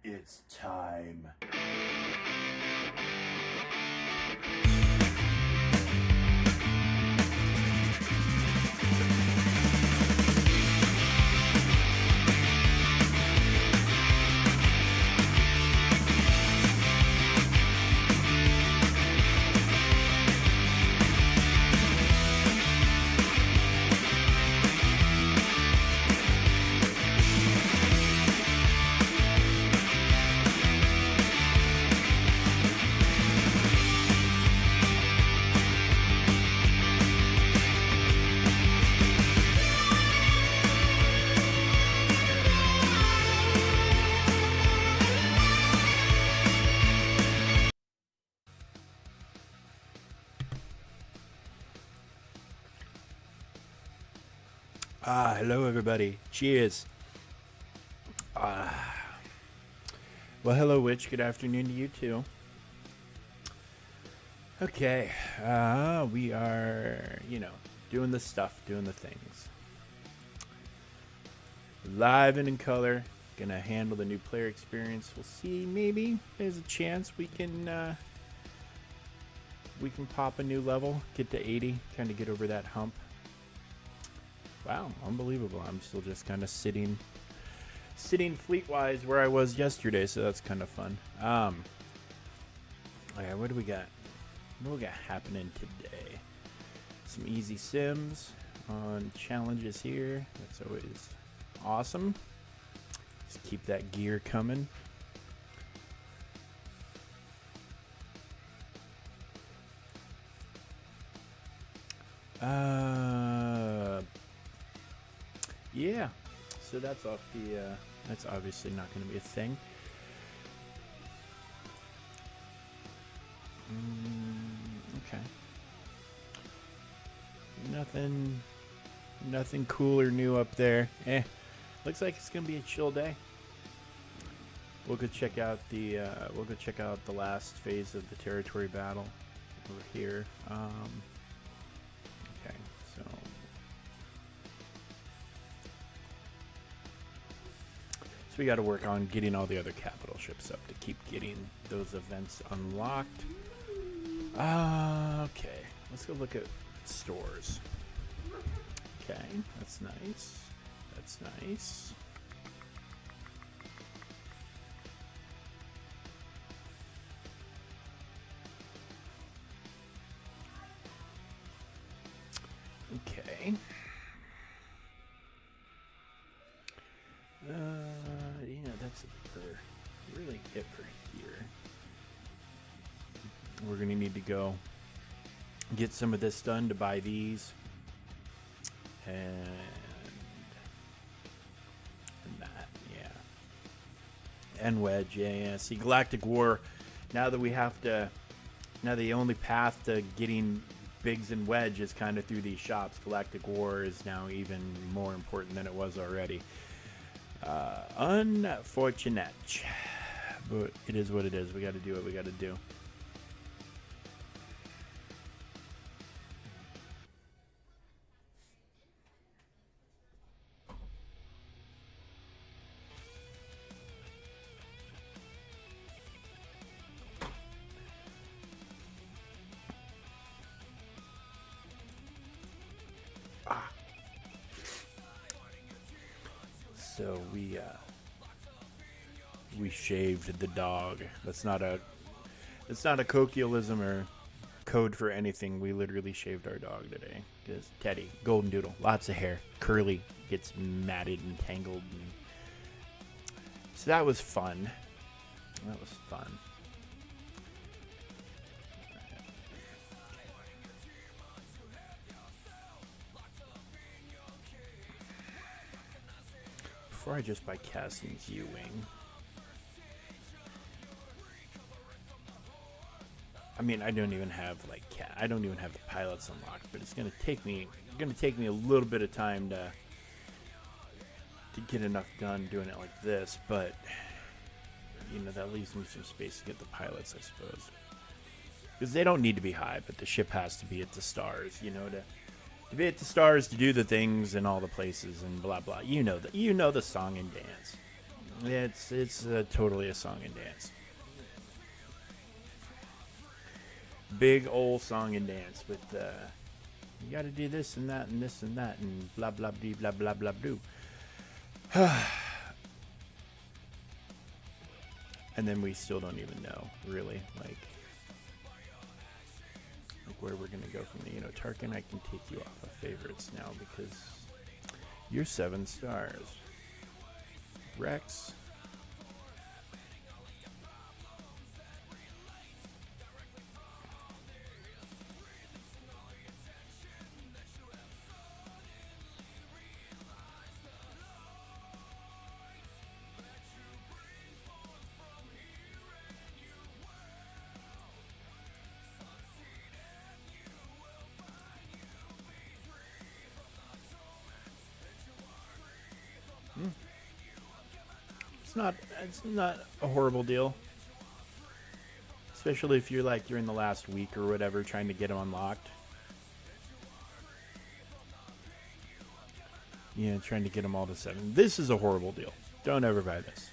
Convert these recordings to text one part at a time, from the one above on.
It's time. Hello everybody. Cheers. Well, hello Witch. Good afternoon to you too. Okay, we are, doing the stuff, doing the things. Live and in color. Gonna handle the new player experience. We'll see. Maybe there's a chance we can pop a new level, get to 80, kind of get over that hump. Wow, unbelievable. I'm still just kind of sitting fleet-wise where I was yesterday, so that's kind of fun. Okay, what do we got? What do we got happening today? Some easy sims on challenges here. That's always awesome. Just keep that gear coming. Yeah, so that's off the, that's obviously not going to be a thing. Okay. Nothing cool or new up there. Looks like it's going to be a chill day. We'll go check out the, last phase of the territory battle over here. Okay, so we got to work on getting all the other capital ships up to keep getting those events unlocked. Okay, let's go look at stores. Okay, that's nice. That's nice. Okay. That's really it for here. We're gonna need to go get some of this done to buy these and that, yeah. And wedge, yeah. See, Galactic War. Now the only path to getting Biggs and Wedge is kind of through these shops. Galactic War is now even more important than it was already. Unfortunate, but it is what it is. We got to do what we got to do. So we shaved the dog. That's not a colloquialism or code for anything. We literally shaved our dog today. Because Teddy, golden doodle, lots of hair, curly, gets matted and tangled. So that was fun. That was fun. Before I just buy Cassie's U-Wing. I mean, I don't even have the pilots unlocked, but it's gonna take me a little bit of time to get enough done doing it like this, but that leaves me some space to get the pilots, I suppose. Because they don't need to be high, but the ship has to be at the stars, to be at the stars, to do the things in all the places and blah blah. You know the song and dance. It's totally a song and dance. Big old song and dance with you got to do this and that and this and that and blah blah blah blah blah blah blah. And then we still don't even know really like where we're gonna go from there. You know, Tarkin, I can take you off of favorites now because you're 7 stars. Rex. It's not a horrible deal. Especially if you're in the last week or whatever trying to get them unlocked. Yeah, trying to get them all to 7. This is a horrible deal. Don't ever buy this.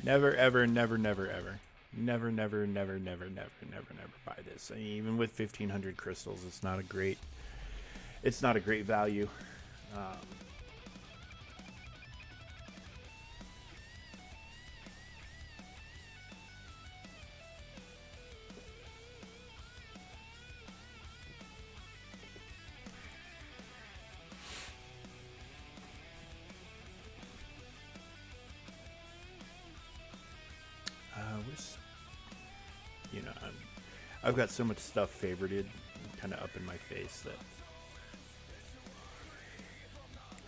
Never, ever, never, never, ever. Never, never, never, never, never, never, never buy this. I mean, even with 1,500 crystals, it's not a great value. You know, I've got so much stuff favorited, kind of up in my face that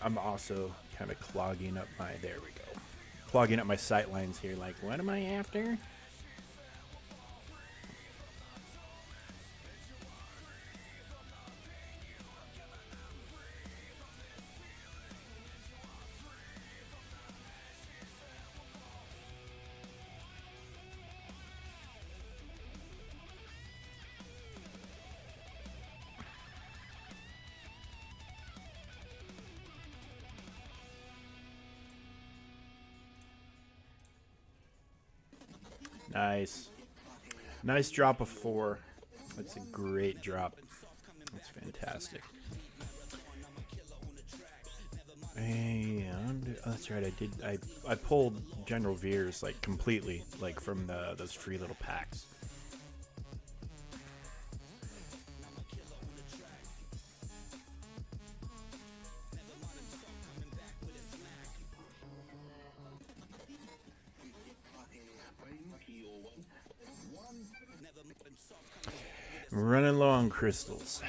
I'm also kind of clogging up my. There we go, clogging up my sight lines here. Like, what am I after? Nice drop of 4. That's a great drop. That's fantastic. And that's right. I pulled General Veers like completely like from those free little packs. Running low on crystals.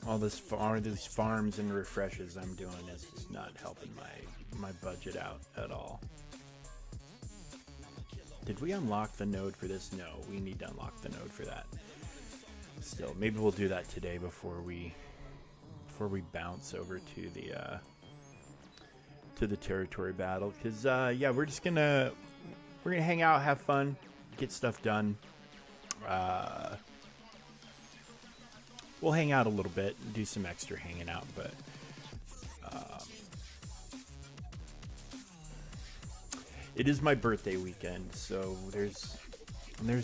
All these farms and refreshes I'm doing is just not helping my budget out at all. Did we unlock the node for this? No, we need to unlock the node for that. Still, maybe we'll do that today before we bounce over to the territory battle. Because yeah, we're gonna hang out, have fun, get stuff done. We'll hang out a little bit, do some extra hanging out, but it is my birthday weekend, so there's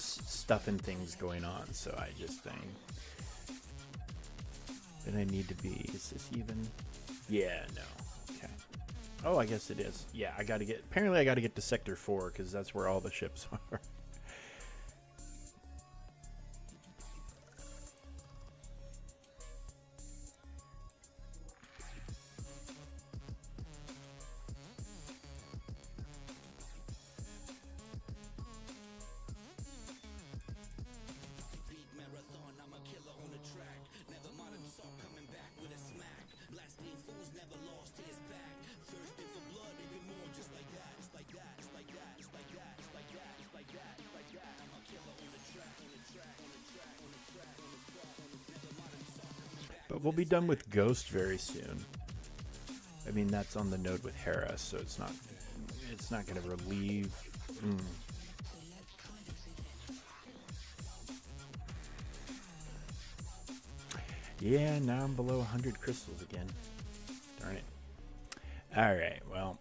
stuff and things going on. So I just think that I need to be. Is this even? Yeah, no. Okay. Oh, I guess it is. Yeah, apparently I gotta get to Sector 4 because that's where all the ships are. But we'll be done with Ghost very soon. I mean, that's on the node with Hera, so it's not going to relieve. Yeah, now I'm below 100 crystals again. Darn it. All right, well.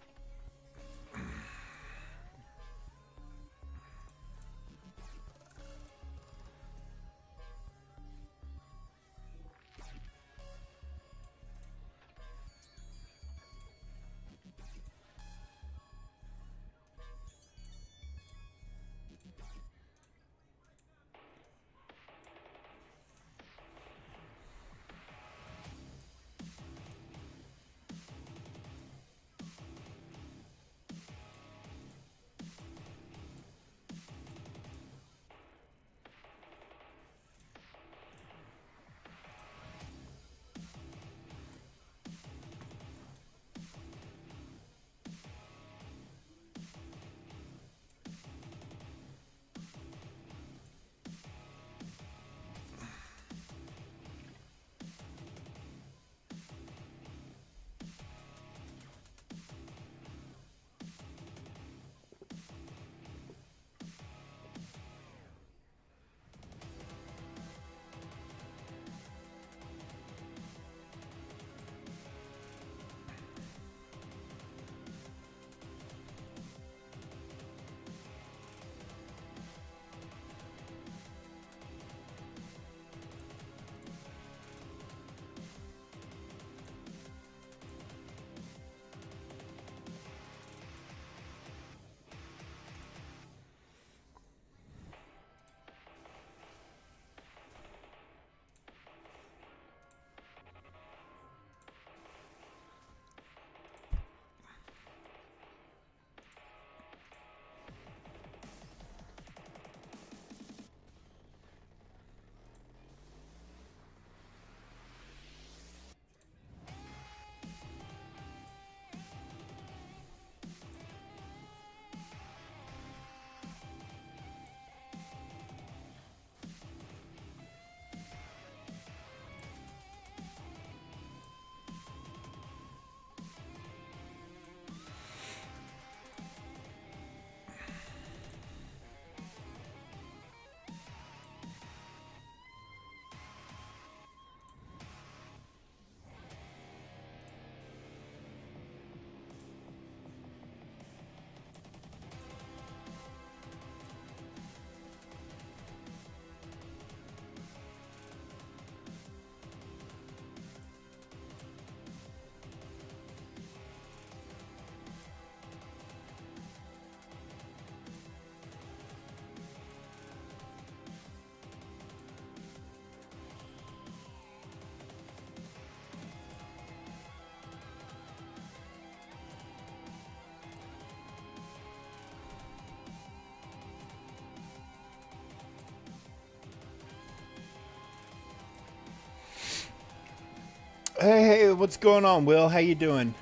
Hey, what's going on, Will? How you doing?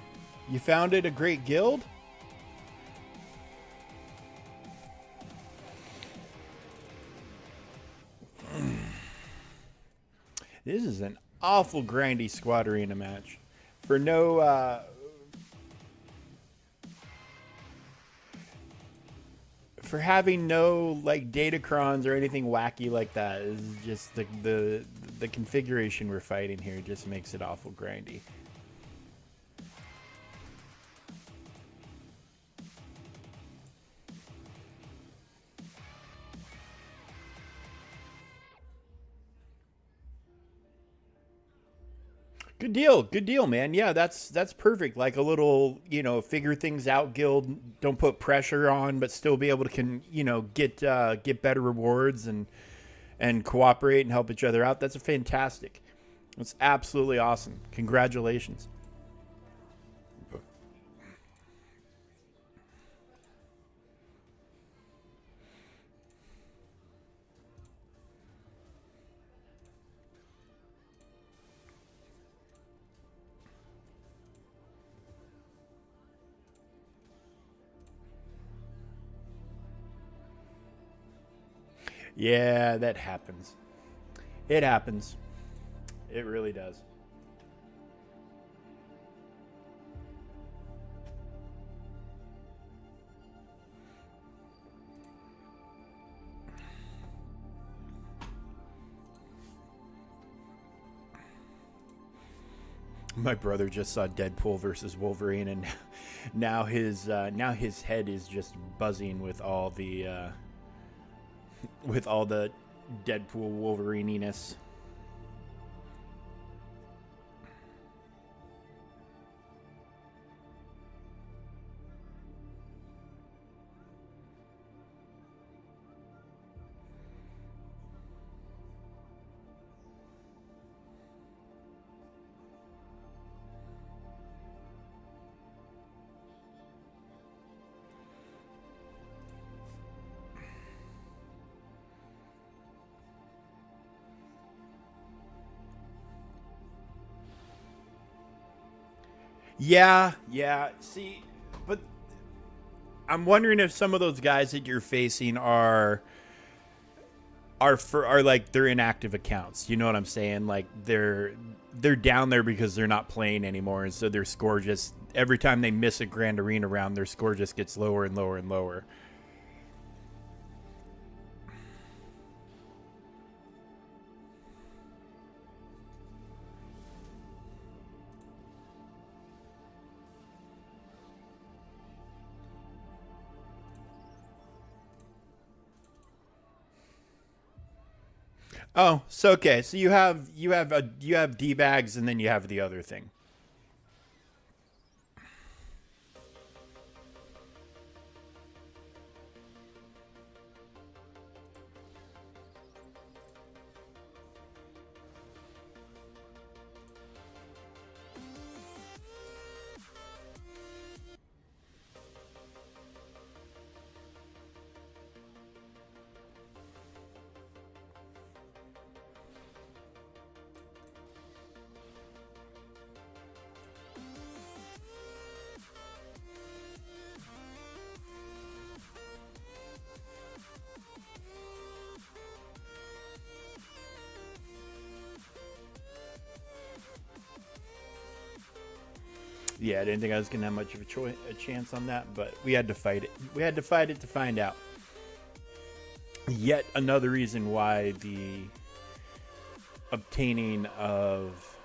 You founded a great guild? This is an awful grindy squad arena match. For no, for having no like datacrons or anything wacky like that. This is just the configuration we're fighting here just makes it awful grindy. Good deal, man. Yeah, that's perfect. Like a little, figure things out guild. Don't put pressure on, but still be able to get better rewards and cooperate and help each other out. That's a fantastic. That's absolutely awesome. Congratulations. Yeah, that happens. It happens. It really does. My brother just saw Deadpool versus Wolverine, and now his head is just buzzing with all the Deadpool Wolverine-iness. Yeah. See, but I'm wondering if some of those guys that you're facing are like they're inactive accounts. You know what I'm saying? Like they're down there because they're not playing anymore, and so their score just every time they miss a Grand Arena round, their score just gets lower and lower and lower. Oh, so okay. So you have D bags, and then you have the other thing. Yeah, I didn't think I was gonna have much of a chance on that, but we had to fight it. We had to fight it to find out. Yet another reason obtaining of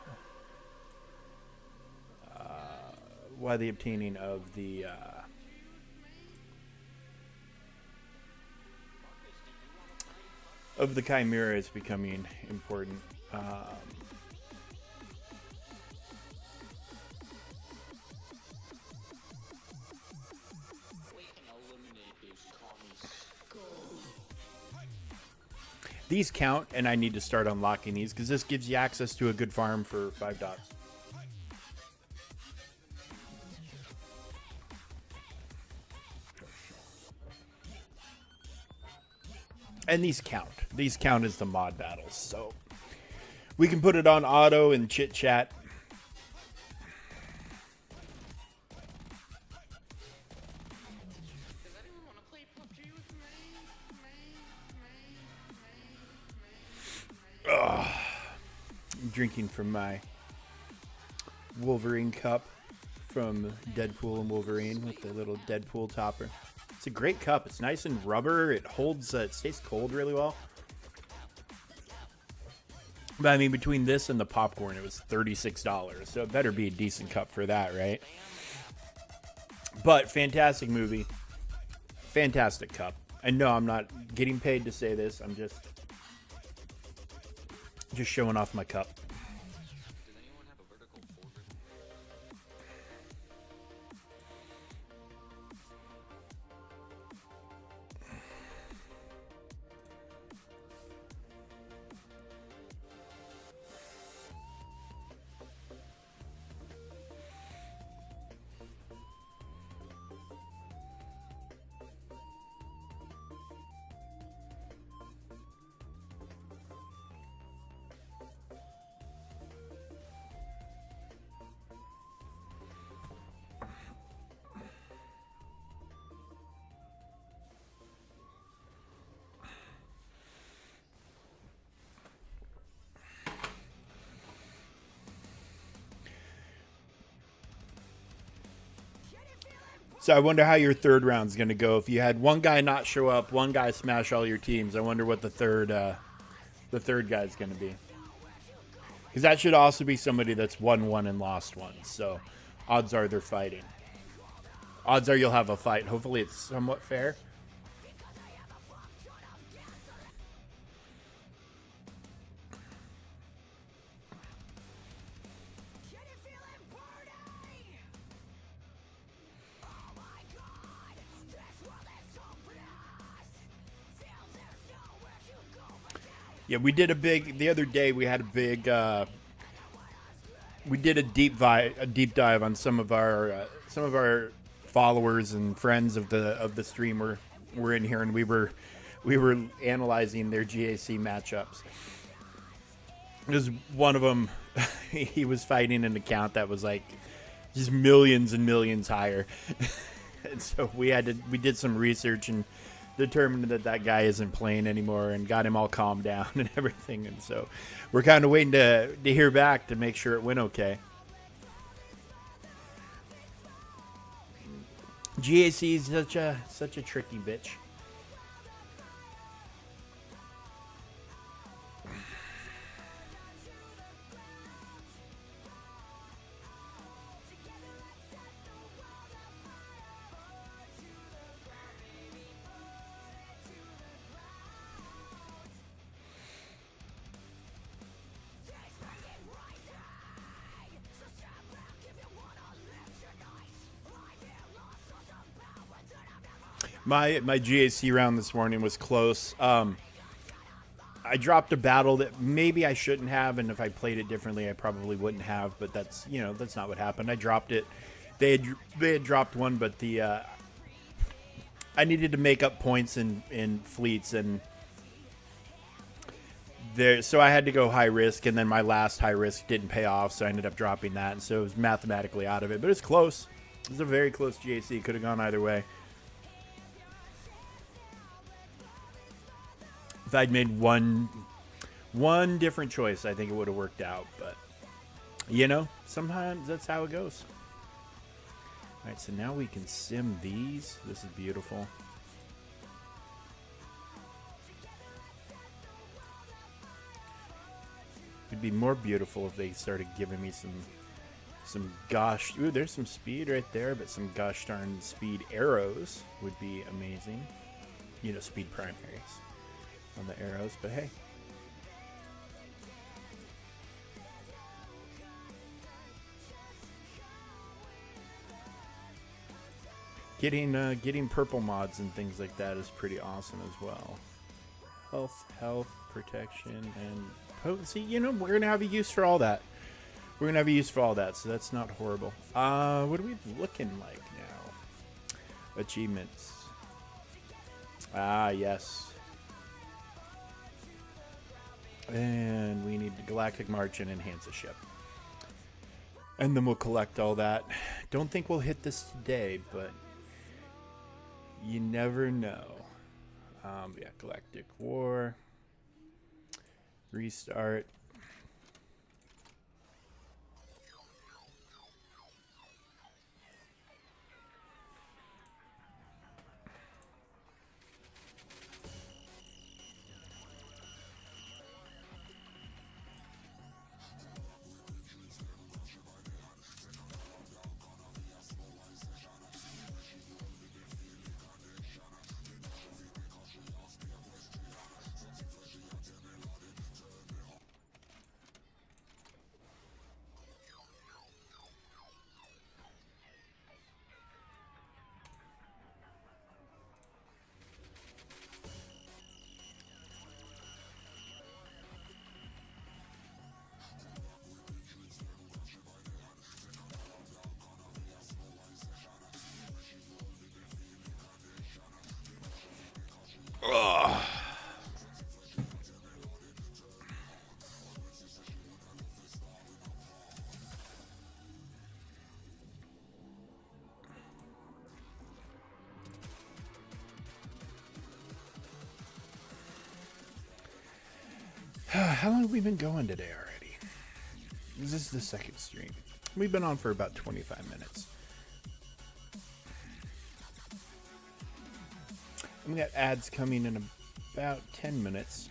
why the obtaining of the Chimera is becoming important. These count, and I need to start unlocking these because this gives you access to a good farm for 5 dots. And these count. These count as the mod battles, so we can put it on auto and chit chat. Drinking from my Wolverine cup from Deadpool and Wolverine with the little Deadpool topper. It's a great cup. It's nice and rubber. It holds, it stays cold really well. But I mean, between this and the popcorn, it was $36. So it better be a decent cup for that, right? But fantastic movie. Fantastic cup. And no, I'm not getting paid to say this. I'm just showing off my cup. So I wonder how your third round's going to go. If you had one guy not show up, one guy smash all your teams, I wonder what the third guy's going to be. Because that should also be somebody that's won one and lost one. So odds are they're fighting. Odds are you'll have a fight. Hopefully it's somewhat fair. Yeah, we did a big the other day. We had a big. We did a deep dive on some of our followers and friends of the stream were in here, and we were analyzing their GAC matchups. Because one of them, he was fighting an account that was like just millions and millions higher, and so we did some research and determined that guy isn't playing anymore and got him all calmed down and everything. And so we're kind of waiting to hear back to make sure it went okay. GAC is such a tricky bitch. My GAC round this morning was close. I dropped a battle that maybe I shouldn't have, and if I played it differently, I probably wouldn't have. But that's not what happened. I dropped it. They had dropped one, but I needed to make up points in fleets, and so I had to go high risk, and then my last high risk didn't pay off, so I ended up dropping that, and so it was mathematically out of it. But it's close. It was a very close GAC. Could have gone either way. If I'd made one different choice, I think it would have worked out. But, sometimes that's how it goes. All right, so now we can sim these. This is beautiful. It'd be more beautiful if they started giving me some gosh. Ooh, there's some speed right there, but some gosh darn speed arrows would be amazing. Speed primaries on the arrows, but hey. Getting purple mods and things like that is pretty awesome as well. Health, protection, and potency. We're gonna have a use for all that. So that's not horrible. What are we looking like now? Achievements. Yes. And we need the Galactic March and enhance a ship. And then we'll collect all that. Don't think we'll hit this today, but you never know. Yeah, Galactic War. Restart. How long have we been going today already? This is the second stream. We've been on for about 25 minutes. We got ads coming in about 10 minutes.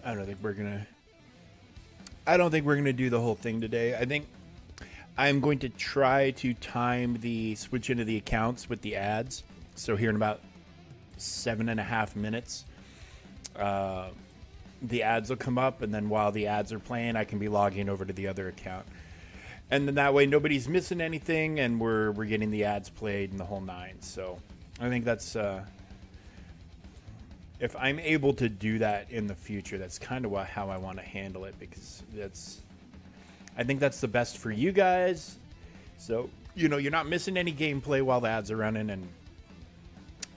I don't think we're gonna. I don't think we're gonna do the whole thing today. I think I'm going to try to time the switch into the accounts with the ads. So here in about 7.5 minutes, the ads will come up, and then while the ads are playing, I can be logging over to the other account, and then that way nobody's missing anything, and we're getting the ads played and the whole nine. So I think that's if I'm able to do that in the future, that's kind of how I want to handle it, because I think that's the best for you guys. So, you're not missing any gameplay while the ads are running, and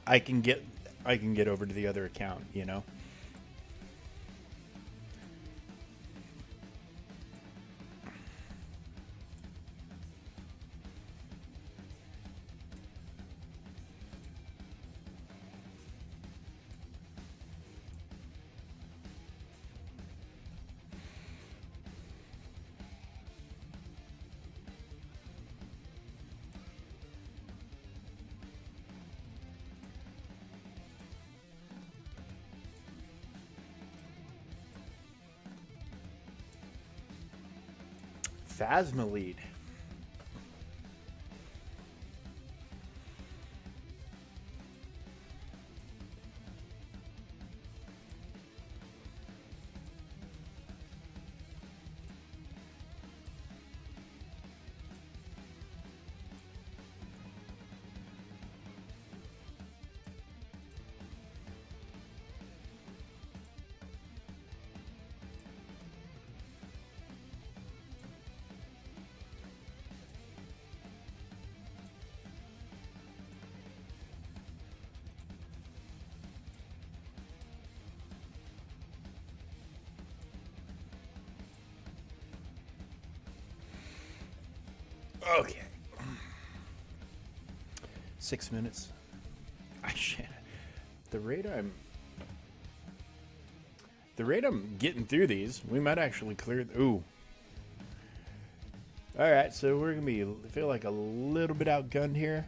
I can get over to the other account, Phasma lead. Okay. 6 minutes. The rate I'm getting through these, we might actually clear. Ooh. All right, so we're gonna feel like a little bit outgunned here.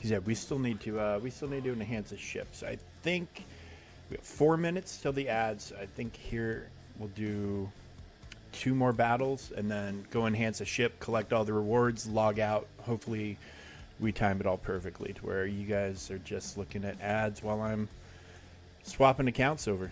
Yeah, we still need to enhance the ships. I think we have 4 minutes till the ads. I think here we'll do 2 more battles and then go enhance a ship, collect all the rewards, log out. Hopefully we time it all perfectly to where you guys are just looking at ads while I'm swapping accounts over.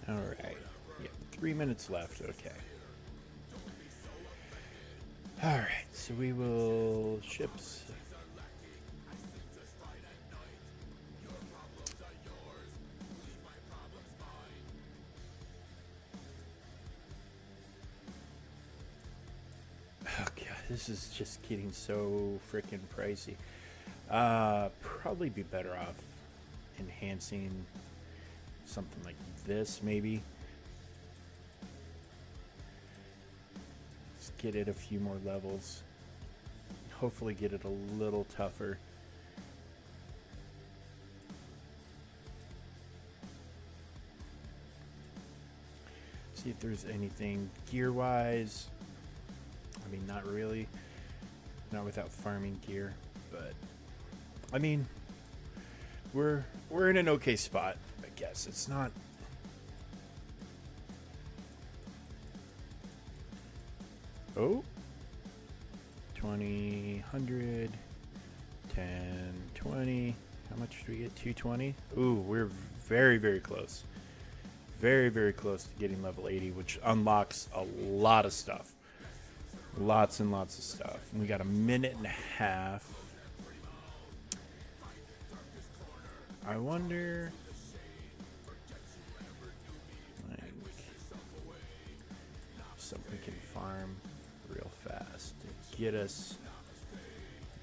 All right. Yeah, 3 minutes left. Okay. All right, so we will ships. Oh god, this is just getting so freaking pricey. Probably be better off enhancing something like this, maybe. Let's get it a few more levels. Hopefully get it a little tougher. See if there's anything gear-wise. I mean, not really. Not without farming gear, but I mean, we're in an okay spot, I guess. It's not. Oh, 20, 100, 10, 20. How much do we get? 220. Ooh, we're very, very close. Very, very close to getting level 80, which unlocks a lot of stuff. Lots and lots of stuff. We got a minute and a half. I wonder, like, something can farm real fast to get us.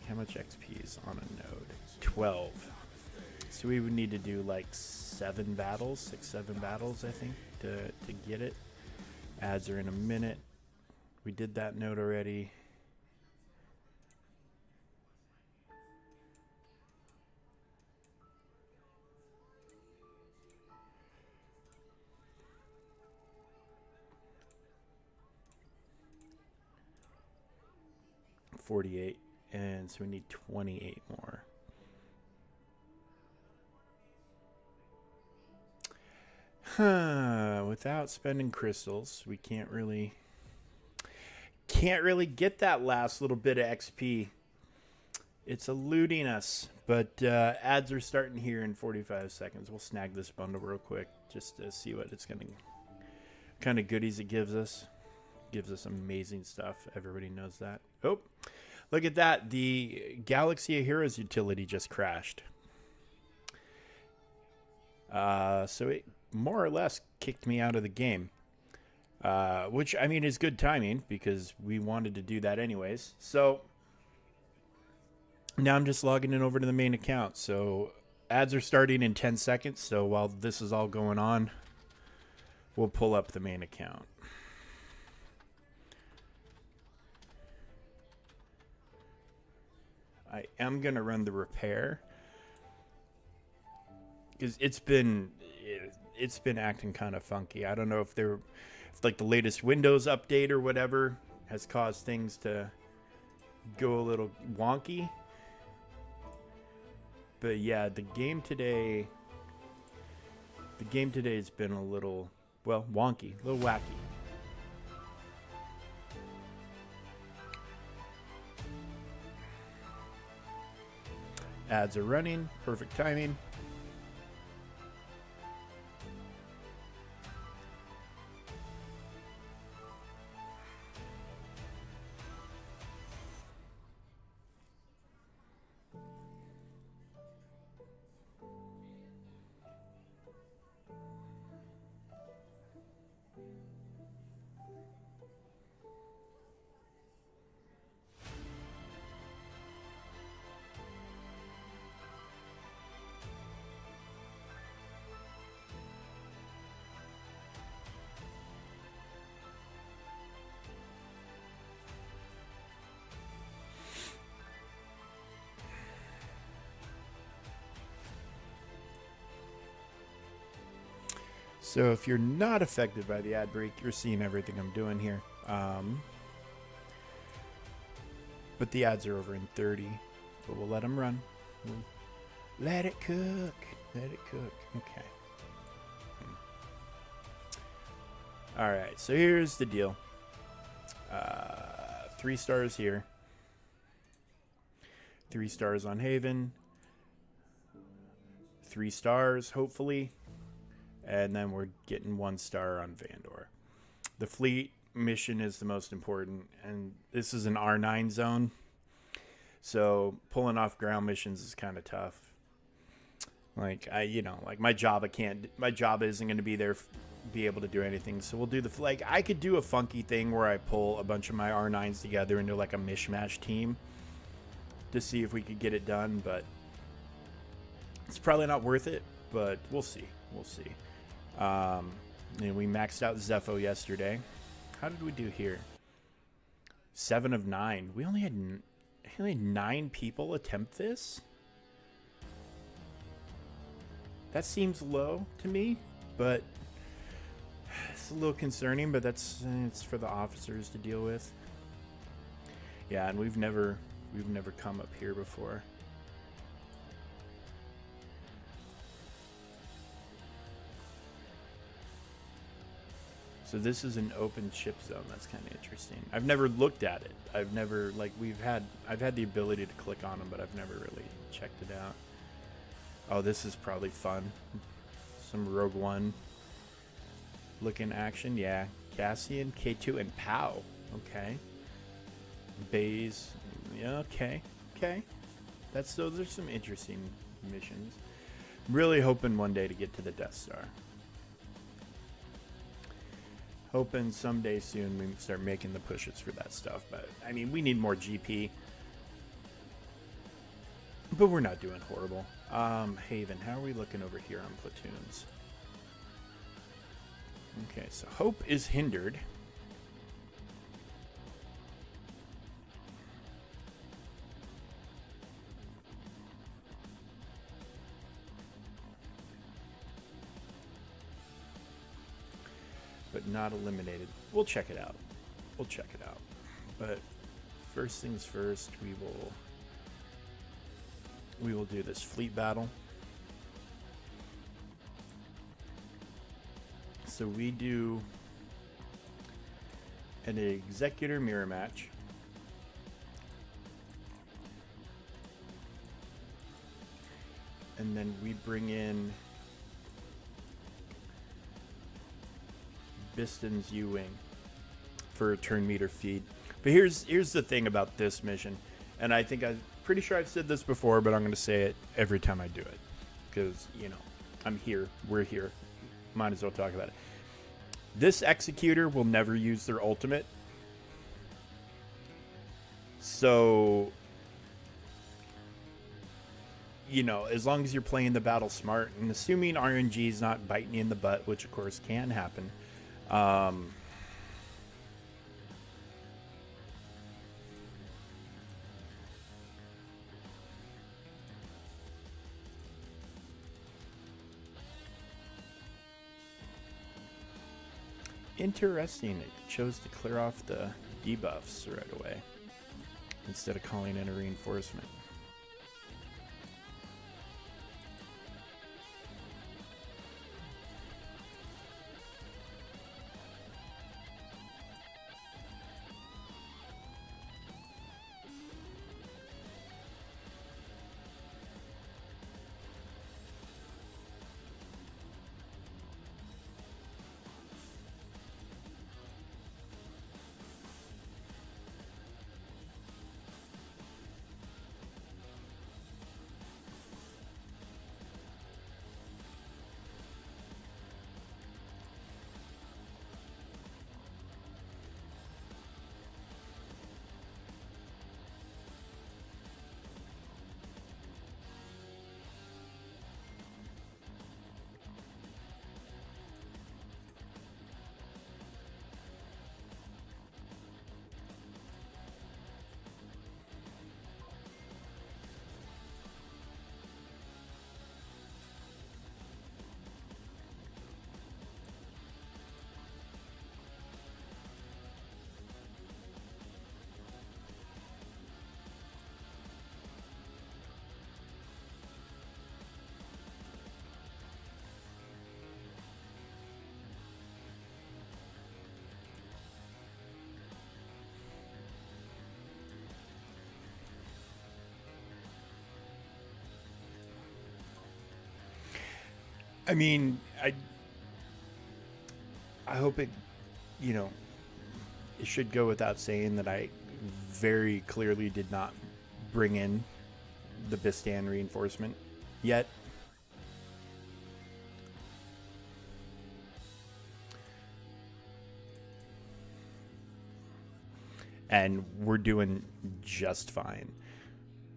How much XP is on a node? 12. So we would need to do like 7 battles, 6, 7 battles, I think, to get it. Ads are in a minute. We did that node already. $48, and so we need 28 more. Without spending crystals, we can't really get that last little bit of XP. It's eluding us, but ads are starting here in 45 seconds. We'll snag this bundle real quick just to see what it's going to, kind of goodies it gives us. Gives us amazing stuff. Everybody knows that. Oh, look at that. The Galaxy of Heroes utility just crashed. So it more or less kicked me out of the game. Which, I mean, is good timing because we wanted to do that anyways. So now I'm just logging in over to the main account. So ads are starting in 10 seconds. So while this is all going on, we'll pull up the main account. I am going to run the repair because it's been acting kind of funky. I don't know if like the latest Windows update or whatever has caused things to go a little wonky. But yeah, the game today has been a little, well, wonky, a little wacky. Ads are running, perfect timing. So if you're not affected by the ad break, you're seeing everything I'm doing here. But the ads are over in 30, but we'll let them run. We'll let it cook. Let it cook. Okay. All right, so here's the deal. 3 stars here. 3 stars on Haven. 3 stars, hopefully. And then we're getting 1 star on Vandor. The fleet, mission is the most important, and this is an R9 zone, so pulling off ground missions is kind of tough. Like my Java isn't going to be able to do anything. So we'll do I could do a funky thing where I pull a bunch of my R9s together into like a mishmash team to see if we could get it done, but it's probably not worth it, but we'll see. And we maxed out Zepho yesterday. How did we do here? 7 of 9. We only had 9 people attempt this? That seems low to me, but it's a little concerning, but it's for the officers to deal with. Yeah, and we've never come up here before. So this is an open ship zone. That's kind of interesting. I've never looked at it. I've never I've had the ability to click on them, but I've never really checked it out. Oh, this is probably fun. Some Rogue One looking action. Yeah, Cassian, K2, and Pow. Okay. Baze. Yeah, okay. Those are some interesting missions. Really hoping one day to get to the Death Star. Hoping someday soon we start making the pushes for that stuff. But, I mean, we need more GP. But we're not doing horrible. Haven, how are we looking over here on platoons? Okay, so Hope is hindered. But not eliminated. We'll check it out. But first things first, we will do this fleet battle. So we do an executor mirror match. And then we bring in Biston's U-Wing for a turn meter feed. But here's the thing about this mission, and I'm pretty sure I've said this before, but I'm going to say it every time I do it, because I'm here, we're here, might as well talk about it. This executor will never use their ultimate, so as long as you're playing the battle smart, and assuming RNG is not biting you in the butt, which of course can happen. Interesting, it chose to clear off the debuffs right away instead of calling in a reinforcement. I mean, I hope it, it should go without saying that I very clearly did not bring in the Bistan reinforcement yet. And we're doing just fine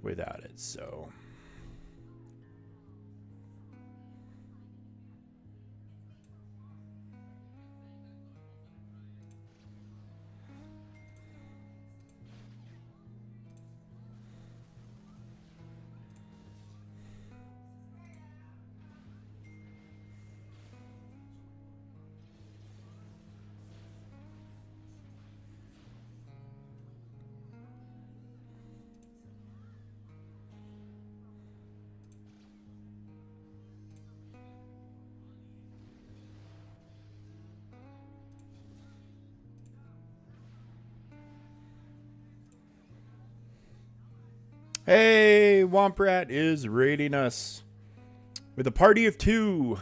without it, so... Hey, Womprat is raiding us with a party of 2.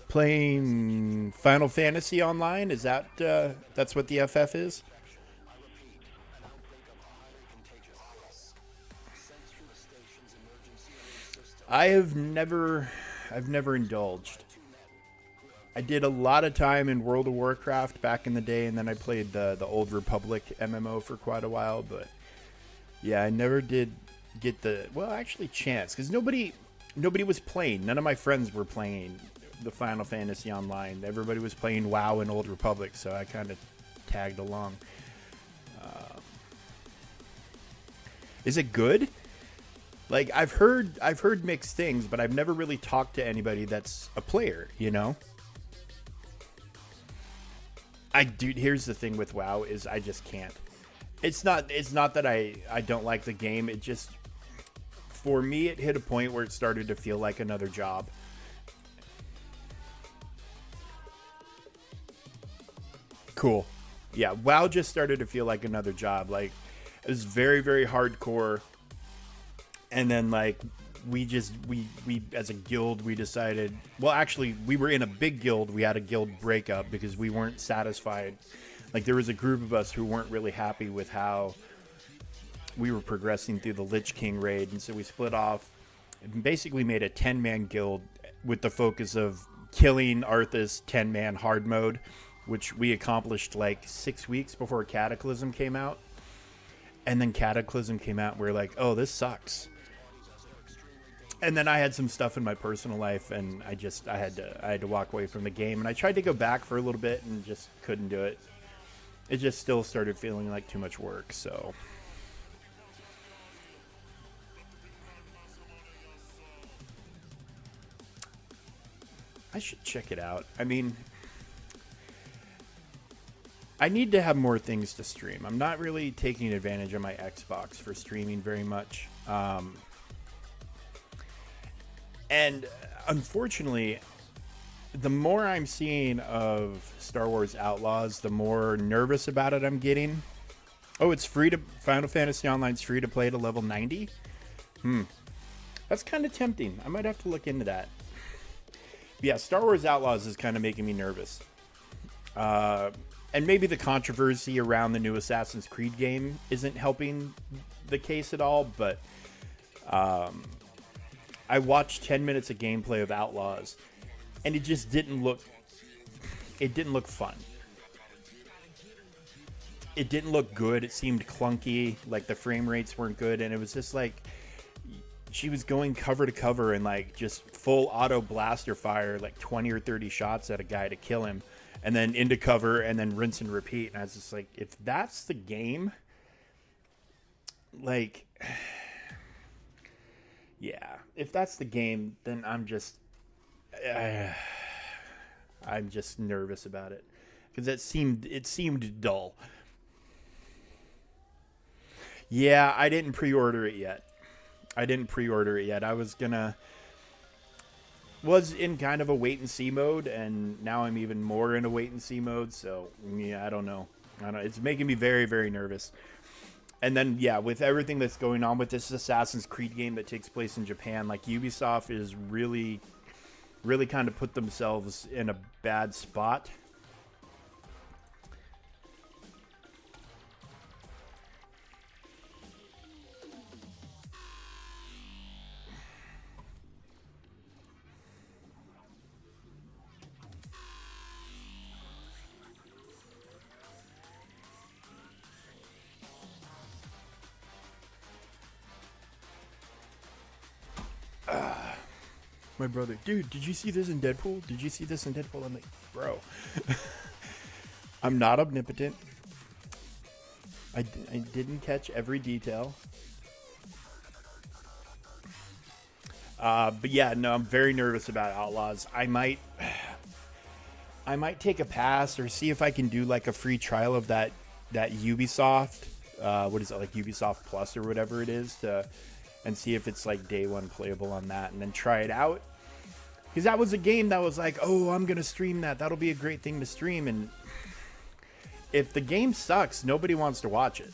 Playing Final Fantasy Online? Is that that's what the FF is? I've never indulged. I did a lot of time in World of Warcraft back in the day, and then I played the Old Republic MMO for quite a while, but yeah, I never did get the, well, actually chance, because nobody was playing. None of my friends were playing the Final Fantasy Online. Everybody was playing WoW and Old Republic, so I kind of tagged along. Is it good? Like, I've heard mixed things, but I've never really talked to anybody that's a player, you know? Dude, here's the thing with WoW is I just can't. It's not that I don't like the game. It just, for me, it hit a point where it started to feel like another job. Cool. Yeah, WoW just started to feel like another job. Like, it was very, very hardcore. And then, like, we as a guild, we decided, well, actually, we were in a big guild. We had a guild breakup because we weren't satisfied. Like, there was a group of us who weren't really happy with how we were progressing through the Lich King raid. And so we split off and basically made a 10-man guild with the focus of killing Arthas 10-man hard mode, which we accomplished like 6 weeks before Cataclysm came out. And then Cataclysm came out and we were like, oh, this sucks. And then I had some stuff in my personal life, and I had to walk away from the game. And I tried to go back for a little bit and just couldn't do it. It just still started feeling like too much work, so... I should check it out. I mean, I need to have more things to stream. I'm not really taking advantage of my Xbox for streaming very much. And unfortunately, the more I'm seeing of Star Wars Outlaws, the more nervous about it I'm getting. Oh, it's free to... Final Fantasy Online's free to play to level 90? That's kind of tempting. I might have to look into that. But yeah, Star Wars Outlaws is kind of making me nervous. And maybe the controversy around the new Assassin's Creed game isn't helping the case at all, but... I watched 10 minutes of gameplay of Outlaws, and it just didn't look fun. It didn't look good. It seemed clunky, like the frame rates weren't good, and it was just like she was going cover to cover and like just full auto blaster fire, like 20 or 30 shots at a guy to kill him, and then into cover and then rinse and repeat. And I was just like, if that's the game, like... Yeah, if that's the game, then I'm just nervous about it. because it seemed dull. Yeah, I didn't pre-order it yet. I was in kind of a wait and see mode, and now I'm even more in a wait and see mode. So yeah, I don't know. It's making me very, very nervous. And then yeah, with everything that's going on with this Assassin's Creed game that takes place in Japan, like Ubisoft is really, really kind of put themselves in a bad spot. My brother, dude, did you see this in Deadpool? Did you see this in Deadpool? I'm like, bro, I'm not omnipotent. I didn't catch every detail. But yeah, no, I'm very nervous about Outlaws. I might take a pass or see if I can do like a free trial of that Ubisoft. What is it, like Ubisoft Plus or whatever it is, and see if it's like day one playable on that, and then try it out. Because that was a game that was like, oh, I'm gonna stream that. That'll be a great thing to stream. And if the game sucks, nobody wants to watch it.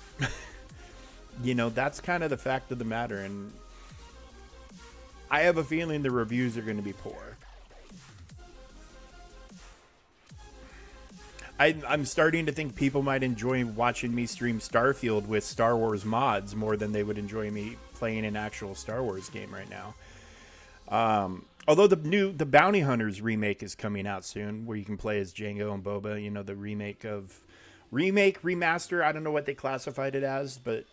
You know, that's kind of the fact of the matter. And I have a feeling the reviews are going to be poor. I'm starting to think people might enjoy watching me stream Starfield with Star Wars mods more than they would enjoy me playing an actual Star Wars game right now. Although the Bounty Hunters remake is coming out soon, where you can play as Jango and Boba. You know, the remaster. I don't know what they classified it as, but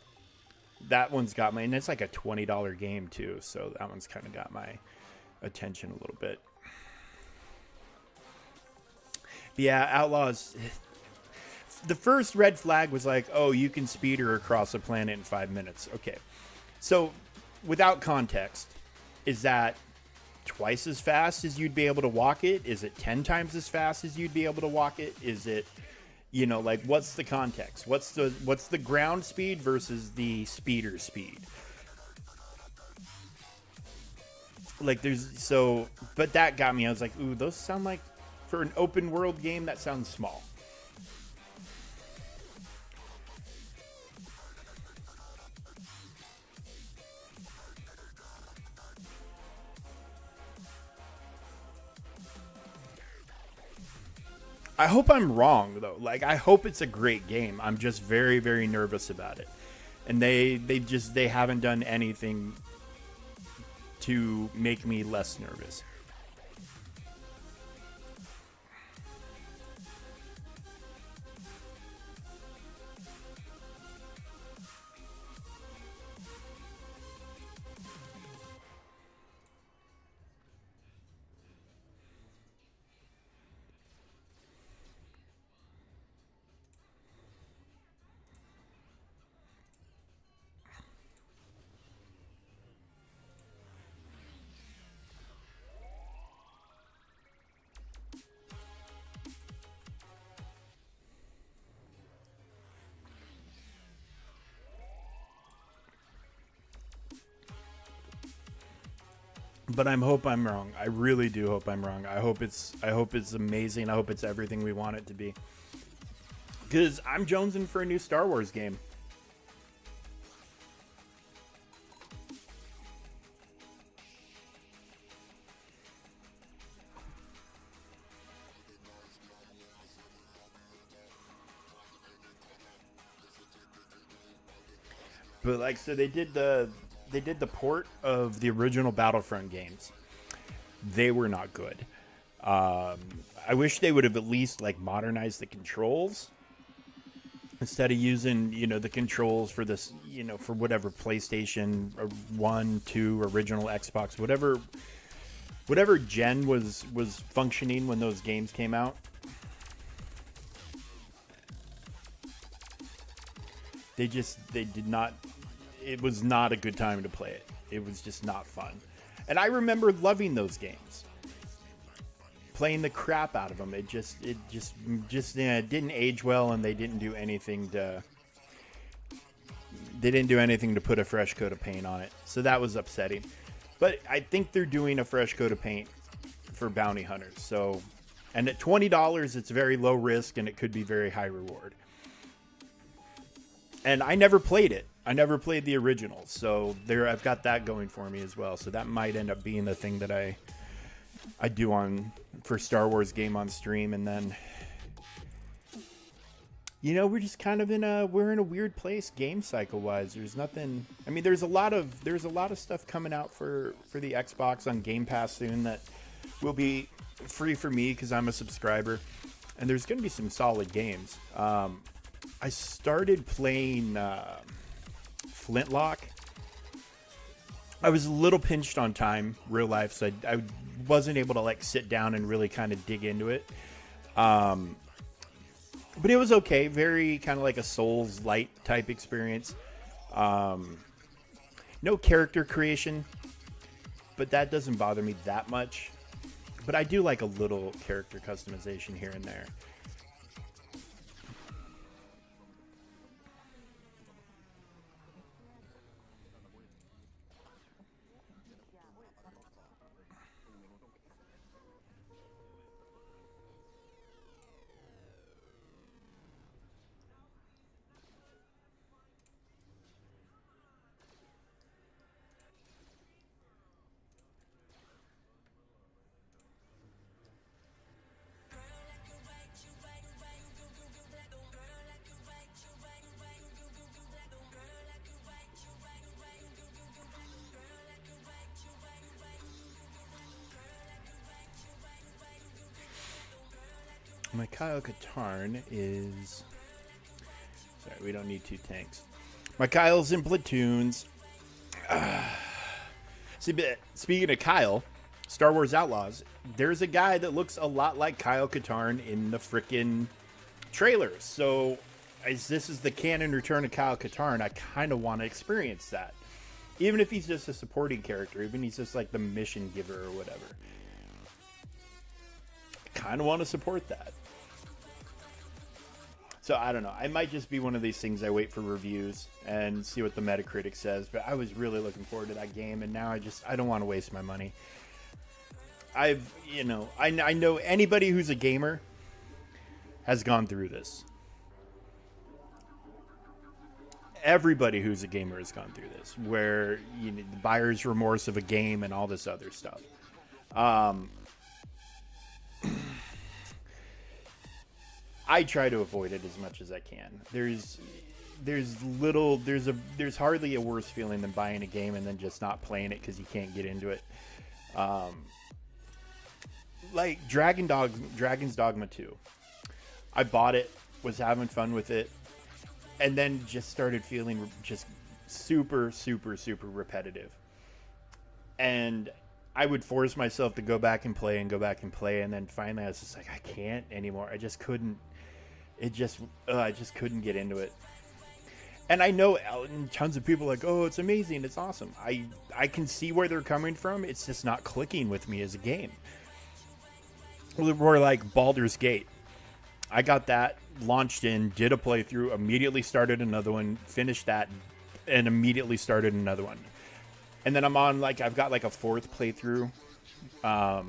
that one's got and it's like a $20 game too. So that one's kind of got my attention a little bit. Yeah, Outlaws. The first red flag was like, oh, you can speed her across a planet in 5 minutes. Okay. So, without context, is that twice as fast as you'd be able to walk it? Is it 10 times as fast as you'd be able to walk it? Is it, you know, like, what's the context? What's the ground speed versus the speeder speed? Like, but that got me. I was like, ooh, those sound like, for an open world game, that sounds small. I hope I'm wrong though. Like, I hope it's a great game. I'm just very, very nervous about it. And they haven't done anything to make me less nervous. But I hope I'm wrong. I really do hope I'm wrong. I hope it's amazing. I hope it's everything we want it to be. Because I'm jonesing for a new Star Wars game. But like, so they did the port of the original Battlefront games. They were not good. I wish they would have at least like modernized the controls instead of using, you know, the controls for this, you know, for whatever PlayStation 1, 2, original Xbox, whatever gen was functioning when those games came out. They did not. It was not a good time to play it. It was just not fun. And I remember loving those games. playing the crap out of them. It just didn't age well, and they didn't do anything to put a fresh coat of paint on it. So that was upsetting. But I think they're doing a fresh coat of paint for bounty hunters. So, and at $20, it's very low risk, and it could be very high reward. And I never played it. I never played the original, so there I've got that going for me as well. So that might end up being the thing that I do for Star Wars game on stream. And then, you know, we're just kind of in a weird place game cycle wise. There's nothing. I mean, there's a lot of stuff coming out for the Xbox on Game Pass soon that will be free for me because I'm a subscriber, and there's going to be some solid games. I started playing Flintlock. I was a little pinched on time, real life, so I wasn't able to like sit down and really kind of dig into it. But it was okay, very kind of like a Souls light type experience. No character creation, but that doesn't bother me that much. But I do like a little character customization here and there. My Kyle Katarn is... Sorry, we don't need 2 tanks. My Kyle's in platoons. Speaking of Kyle, Star Wars Outlaws, there's a guy that looks a lot like Kyle Katarn in the frickin' trailers. So, as this is the canon return of Kyle Katarn, I kind of want to experience that. Even if he's just a supporting character, even if he's just like the mission giver or whatever. I kind of want to support that. So I don't know. I might just be one of these things I wait for reviews and see what the Metacritic says. But I was really looking forward to that game, and now I don't want to waste my money. I know anybody who's a gamer has gone through this. Everybody who's a gamer has gone through this, where the buyer's remorse of a game and all this other stuff. I try to avoid it as much as I can. There's hardly a worse feeling than buying a game and then just not playing it because you can't get into it. Like Dragon's Dogma 2. I bought it, was having fun with it, and then just started feeling just super, super, super repetitive. And I would force myself to go back and play, and then finally I was just like, I can't anymore. I just couldn't. I just couldn't get into it. And I know tons of people are like, oh, it's amazing, it's awesome. I can see where they're coming from. It's just not clicking with me as a game. We're like Baldur's Gate. I got that, launched in, did a playthrough, immediately started another one, finished that, and immediately started another one. And then I'm on, like, I've got like a 4th playthrough. I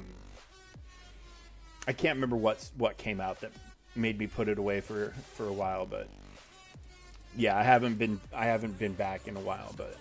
can't remember what came out that made me put it away for a while, but yeah, I haven't been back in a while, but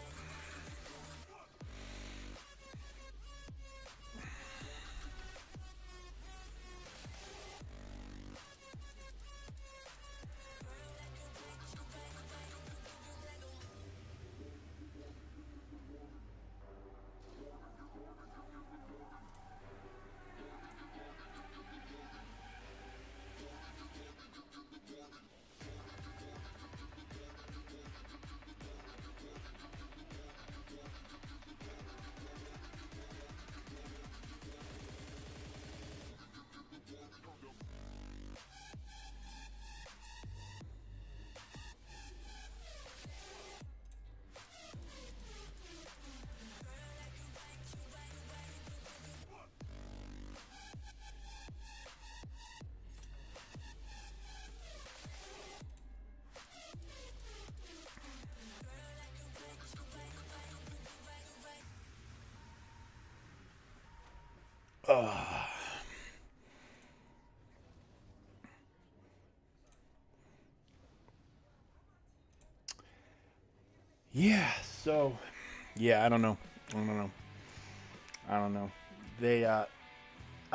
Yeah, so yeah, I don't know. I don't know. I don't know. They I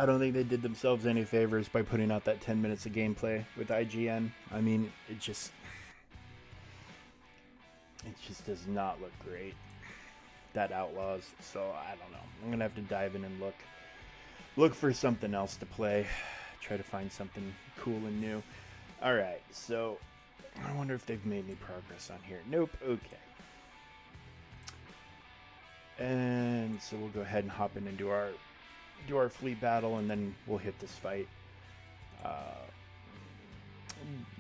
don't think they did themselves any favors by putting out that 10 minutes of gameplay with IGN. I mean, it just does not look great. That Outlaws. So I don't know. I'm going to have to dive in and look for something else to play. Try to find something cool and new. All right. So I wonder if they've made any progress on here. Nope. Okay. And so we'll go ahead and hop in and do our fleet battle, and then we'll hit this fight.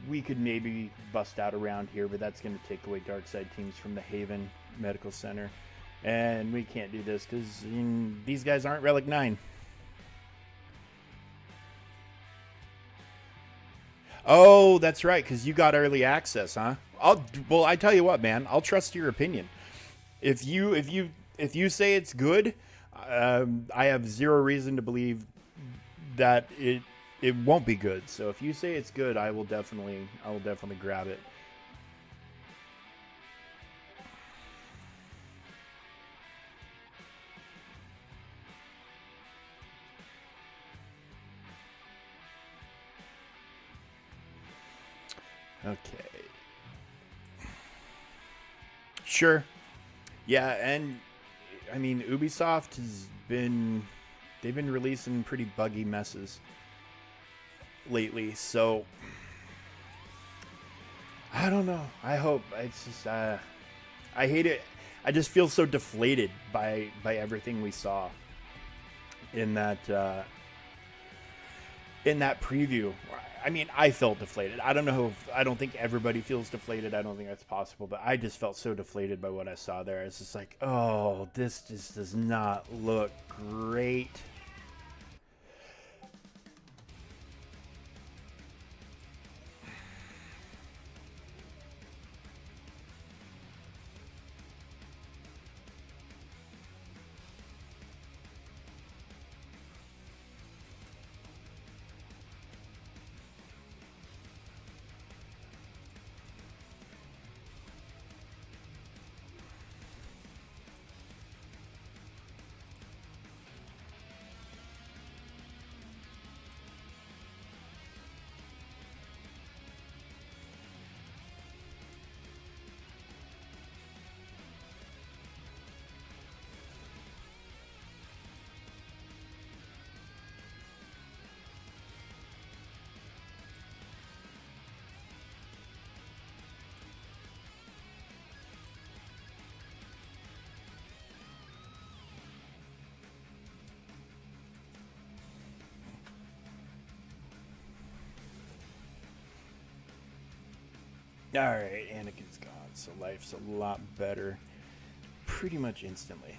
We could maybe bust out around here, but that's going to take away dark side teams from the Haven Medical Center, and we can't do this because these guys aren't Relic 9. Oh, that's right, because you got early access, huh? Well, I tell you what, man, I'll trust your opinion. If you say it's good, I have zero reason to believe that it won't be good. So if you say it's good, I will definitely grab it. Okay. Sure. Yeah, and I mean, Ubisoft they've been releasing pretty buggy messes lately, so I don't know. I hope it's just I hate it. I just feel so deflated by everything we saw in that preview. I mean, I felt deflated. I don't know I don't think everybody feels deflated. I don't think that's possible, but I just felt so deflated by what I saw there. It's just like, oh, this just does not look great. Alright, Anakin's gone, so life's a lot better pretty much instantly.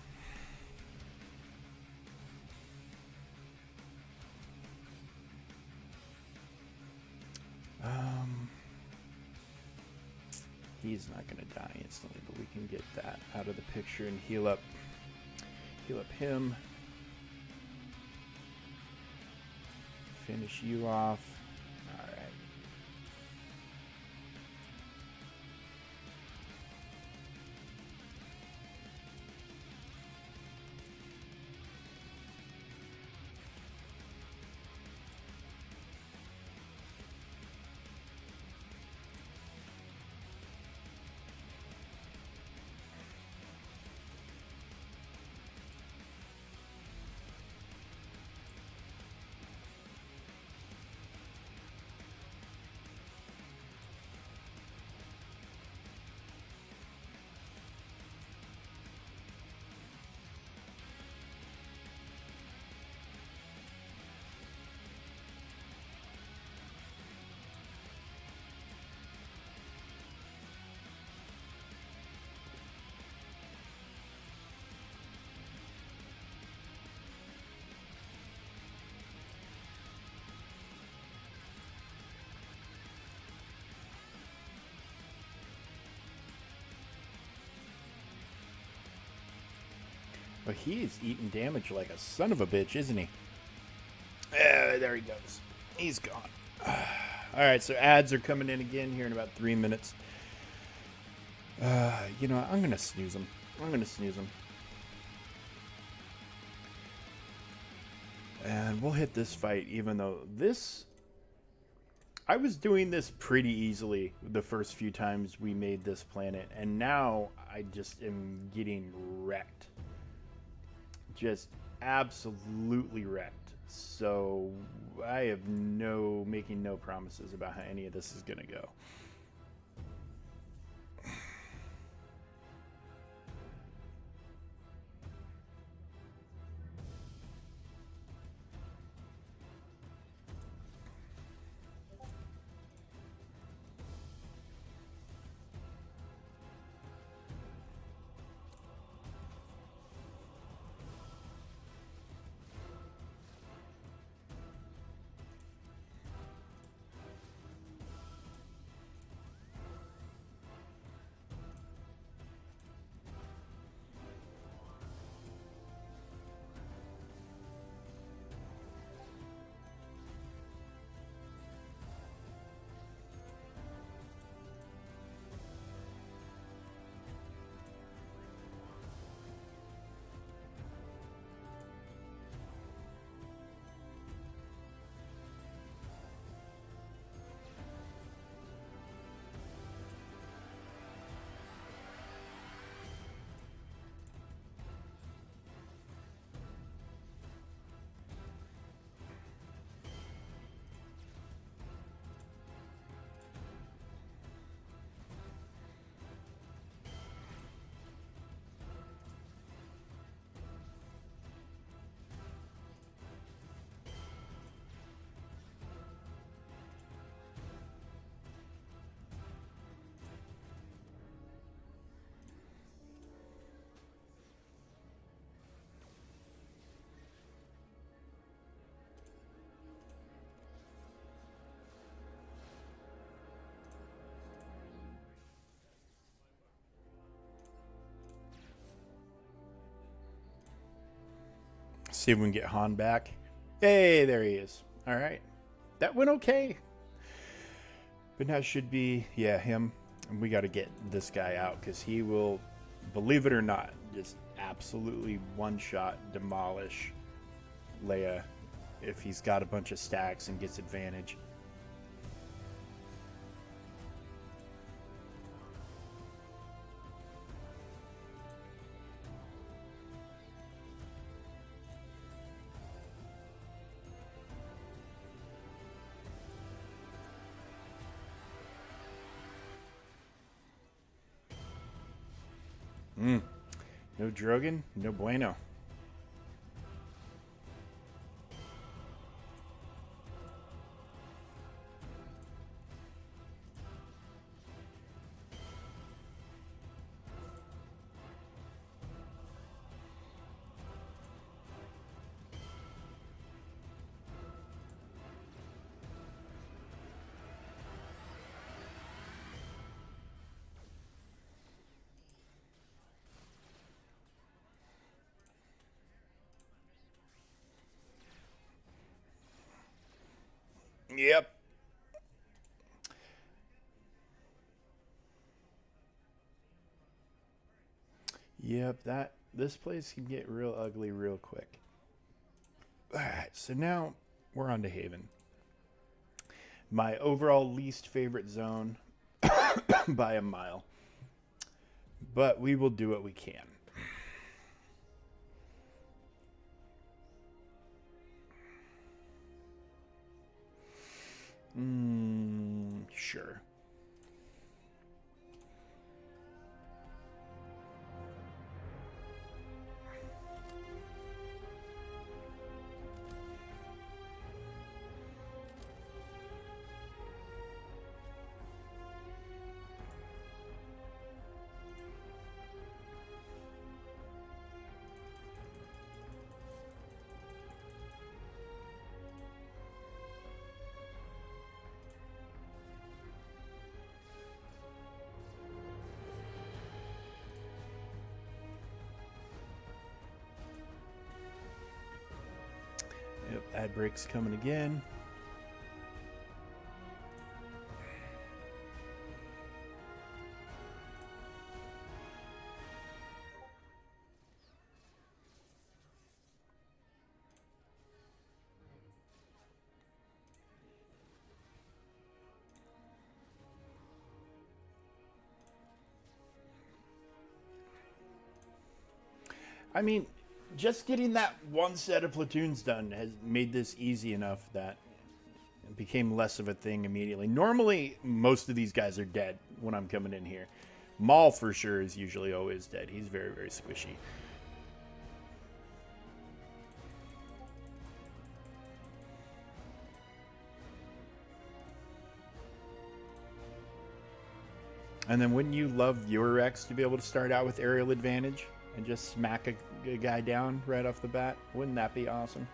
He's not going to die instantly, but we can get that out of the picture and heal up him. Finish you off. Alright. But he is eating damage like a son of a bitch, isn't he? There he goes. He's gone. All right, so ads are coming in again here in about 3 minutes. You know, I'm going to snooze them. And we'll hit this fight, even though this... I was doing this pretty easily the first few times we made this planet, and now I just am getting wrecked. Just absolutely wrecked. So I have making no promises about how any of this is going to go. See if we can get Han back. Hey, there he is. All right. That went okay. But now it should be, yeah, him. And we got to get this guy out because he will, believe it or not, just absolutely one-shot demolish Leia if he's got a bunch of stacks and gets advantage. No Drogon, no bueno. Yep. Yep, this place can get real ugly real quick. Alright, so now we're on to Haven. My overall least favorite zone by a mile. But we will do what we can. Sure. Ad breaks coming again. I mean, just getting that one set of platoons done has made this easy enough that it became less of a thing immediately. Normally, most of these guys are dead when I'm coming in here. Maul, for sure, is usually always dead. He's very, very squishy. And then wouldn't you love your Rex to be able to start out with aerial advantage and just smack a guy down right off the bat? Wouldn't that be awesome?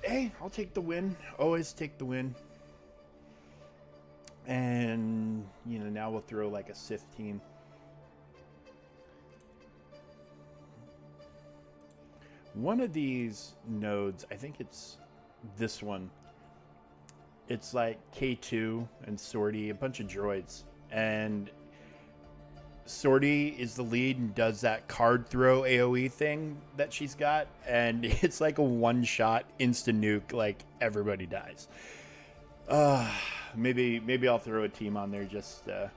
Hey, I'll take the win. Always take the win. And, you know, now we'll throw like a Sith team. One of these nodes, I think it's this one. It's like K2 and Sortie, a bunch of droids. And Sortie is the lead and does that card throw AoE thing that she's got, and it's like a one-shot instant nuke, like everybody dies. Maybe I'll throw a team on there just so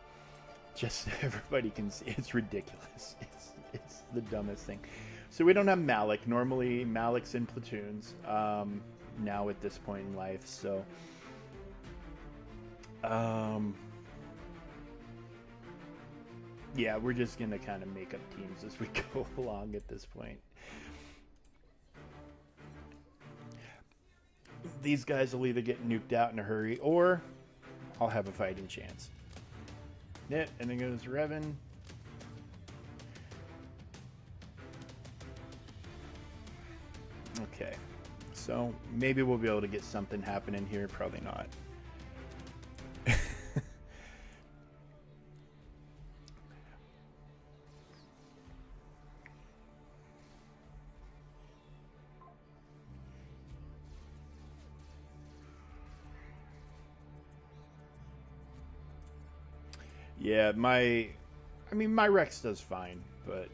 everybody can see. It's ridiculous. It's the dumbest thing. So we don't have Malik. Normally Malik's in platoons now at this point in life. So yeah, we're just going to kind of make up teams as we go along at this point. These guys will either get nuked out in a hurry, or I'll have a fighting chance. Yeah, and then goes Revan. Okay, so maybe we'll be able to get something happening here. Probably not. Yeah, my Rex does fine, but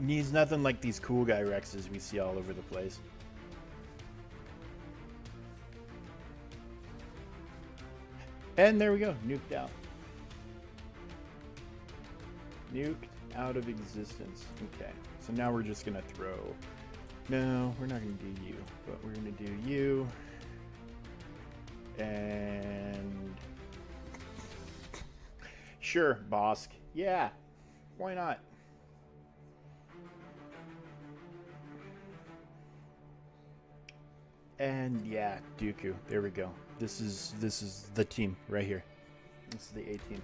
he's nothing like these cool guy Rexes we see all over the place. And there we go, nuked out. Nuked out of existence. Okay, so now we're just gonna throw. No, we're not gonna do you, but we're gonna do you. And sure, Bosk. Yeah, why not? And yeah, Dooku. There we go. This is the team right here. This is the A team.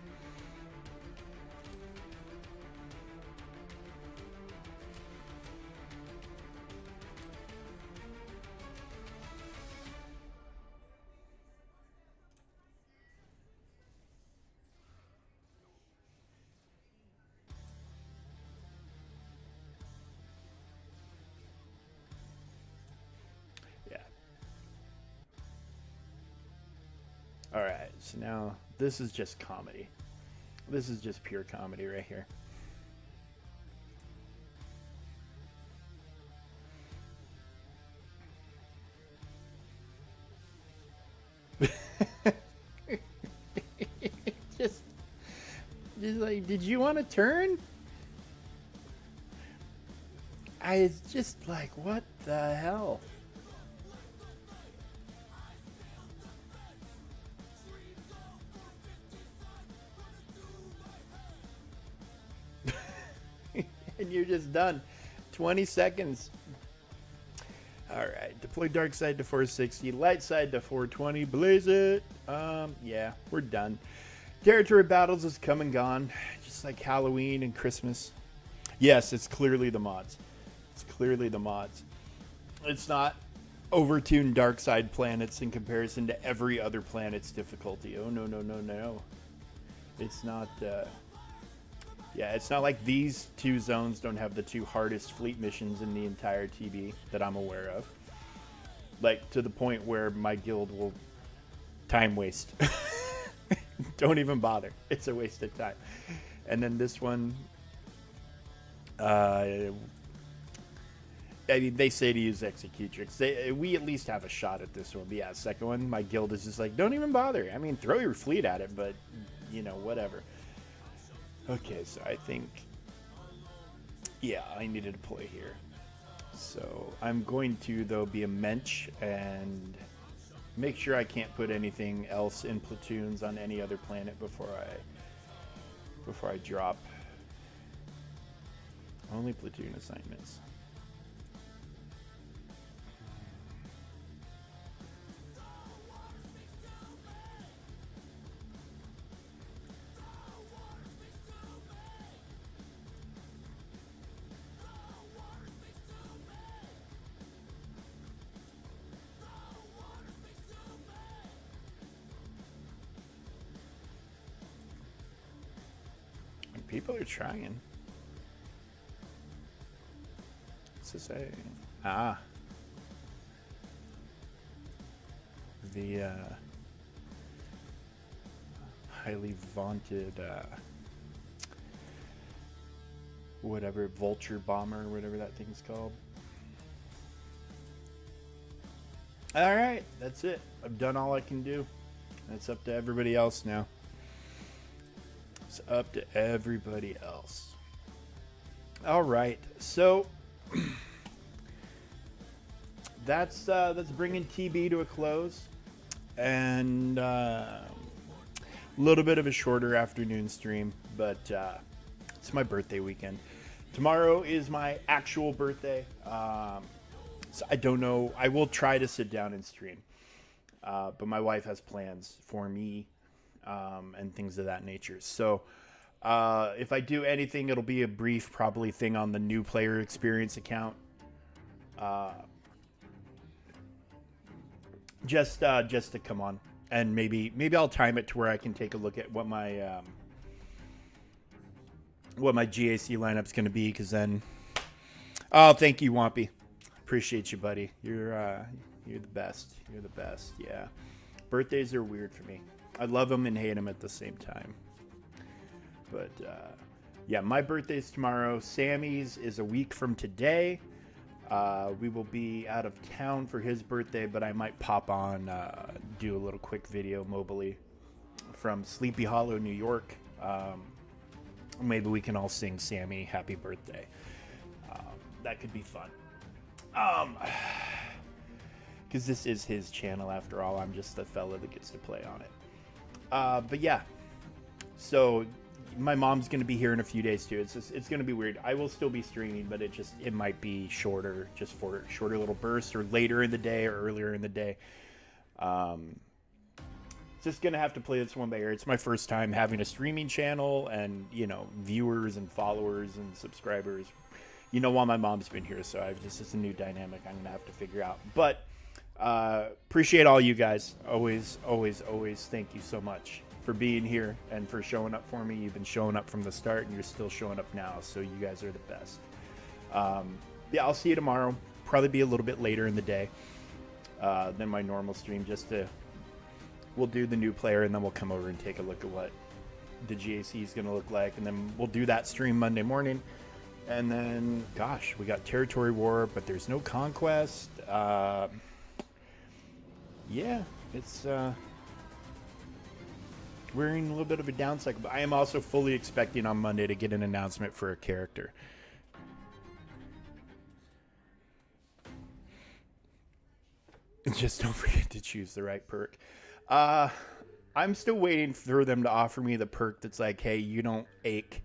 Alright, so now this is just comedy. This is just pure comedy right here. just like, did you want to turn? I was just like, what the hell? you're just done. 20 seconds. All right. Deploy dark side to 460, light side to 420. Blaze it. Yeah, we're done. Territory battles is come and gone, just like Halloween and Christmas. Yes, it's clearly the mods. It's clearly the mods. It's not overtuned dark side planets in comparison to every other planet's difficulty. Oh, no, no, no, no. It's not, yeah, it's not like these two zones don't have the two hardest fleet missions in the entire TB that I'm aware of. Like, to the point where my guild will time waste. Don't even bother. It's a waste of time. And then this one, I mean, they say to use Executrix. We at least have a shot at this one. But yeah, second one, my guild is just like, don't even bother. I mean, throw your fleet at it, but, you know, whatever. Okay, so I think, yeah, I need to deploy here. So I'm going to, though, be a mensch and make sure I can't put anything else in platoons on any other planet before I drop. Only platoon assignments. People are trying. What's this say? Ah. The highly vaunted whatever, vulture bomber, whatever that thing's called. Alright, that's it. I've done all I can do. It's up to everybody else now. It's up to everybody else. All right, so that's bringing TB to a close, and a little bit of a shorter afternoon stream, but it's my birthday weekend. Tomorrow is my actual birthday, so I don't know. I will try to sit down and stream, but my wife has plans for me. And things of that nature. So if I do anything, it'll be a brief probably thing on the new player experience account. Just to come on, and maybe I'll time it to where I can take a look at what my GAC lineup's going to be, because then, oh, thank you, Wampy. Appreciate you, buddy. You're the best. You're the best. Yeah. Birthdays are weird for me. I love them and hate them at the same time. But, yeah, my birthday's tomorrow. Sammy's is a week from today. We will be out of town for his birthday, but I might pop on, do a little quick video mobily from Sleepy Hollow, New York. Maybe we can all sing Sammy happy birthday. That could be fun. Because this is his channel after all. I'm just the fella that gets to play on it. But yeah, so my mom's going to be here in a few days too. It's going to be weird. I will still be streaming, but it might be shorter, just for shorter little bursts, or later in the day or earlier in the day. Just going to have to play this one by ear. It's my first time having a streaming channel and, you know, viewers and followers and subscribers, you know, while my mom's been here. So it's a new dynamic I'm going to have to figure out, but appreciate all you guys. Always thank you so much for being here and for showing up for me. You've been showing up from the start, and you're still showing up now, so you guys are the best. Yeah, I'll see you tomorrow. Probably be a little bit later in the day than my normal stream. We'll do the new player, and then we'll come over and take a look at what the GAC is going to look like, and then we'll do that stream Monday morning. And then, gosh, we got territory war, but there's no conquest. Yeah, it's we're in a little bit of a down cycle, but I am also fully expecting on Monday to get an announcement for a character. Just don't forget to choose the right perk. I'm still waiting for them to offer me the perk that's like, hey, you don't ache.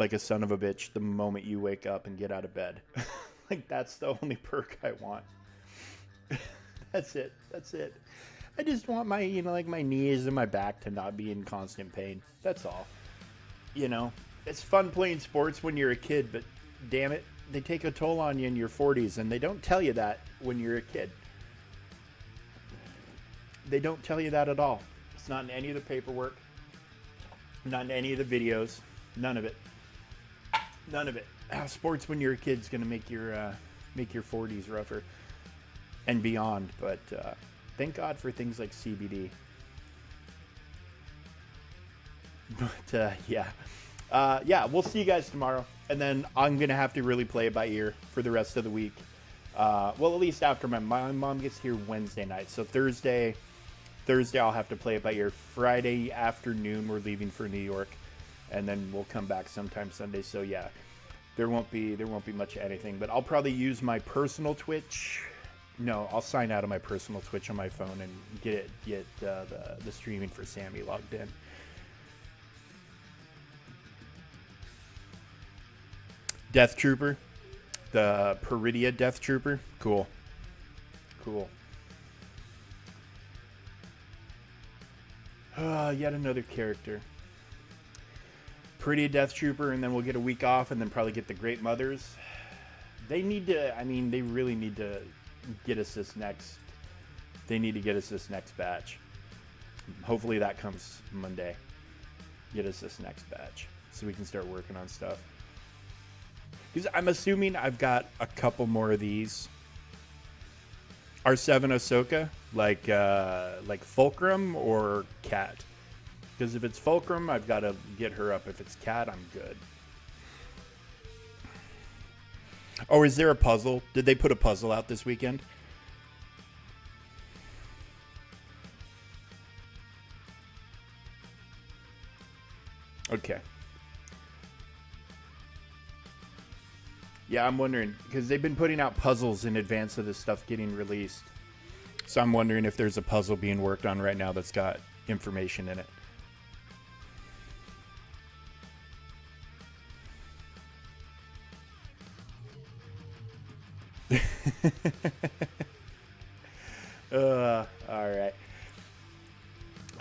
like a son of a bitch the moment you wake up and get out of bed. Like, that's the only perk I want. That's it. I just want my, like my knees and my back to not be in constant pain. That's all. It's fun playing sports when you're a kid, but damn it, they take a toll on you in your 40s, and they don't tell you that when you're a kid. They don't tell you that at all. It's not in any of the paperwork, not in any of the videos, none of it. Sports when you're a kid is going to make your 40s rougher and beyond, but thank God for things like CBD. But yeah, we'll see you guys tomorrow, and then I'm gonna have to really play it by ear for the rest of the week. Well, at least after my mom gets here Wednesday night, so Thursday I'll have to play it by ear. Friday afternoon we're leaving for New York, and then we'll come back sometime Sunday. So yeah, there won't be much of anything, but I'll probably use my personal Twitch. No, I'll sign out of my personal Twitch on my phone and get the streaming for Sammy logged in. Death Trooper, the Peridia Death Trooper, cool. Yet another character. Peridia Death Trooper, and then we'll get a week off, and then probably get the Great Mothers. They really need to get us this next. They need to get us this next batch. Hopefully that comes Monday. Get us this next batch so we can start working on stuff. Because I'm assuming I've got a couple more of these. R7 Ahsoka, like Fulcrum or Cat. Because if it's Fulcrum, I've got to get her up. If it's Cat, I'm good. Oh, is there a puzzle? Did they put a puzzle out this weekend? Okay. Yeah, I'm wondering, because they've been putting out puzzles in advance of this stuff getting released. So I'm wondering if there's a puzzle being worked on right now that's got information in it.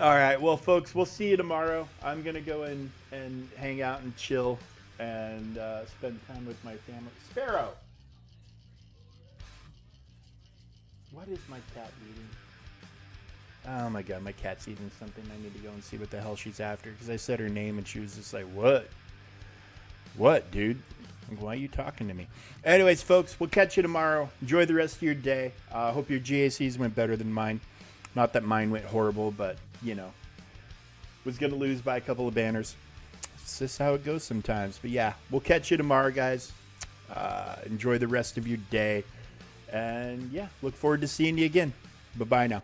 All right. Well, folks, we'll see you tomorrow. I'm going to go in and hang out and chill and spend time with my family. Sparrow! What is my cat eating? Oh my god, my cat's eating something. I need to go and see what the hell she's after, because I said her name and she was just like, what? What, dude? Like, why are you talking to me? Anyways, folks, we'll catch you tomorrow. Enjoy the rest of your day. Hope your GACs went better than mine. Not that mine went horrible, but, was going to lose by a couple of banners. It's just how it goes sometimes. But yeah, we'll catch you tomorrow, guys. Enjoy the rest of your day. And yeah, look forward to seeing you again. Bye-bye now.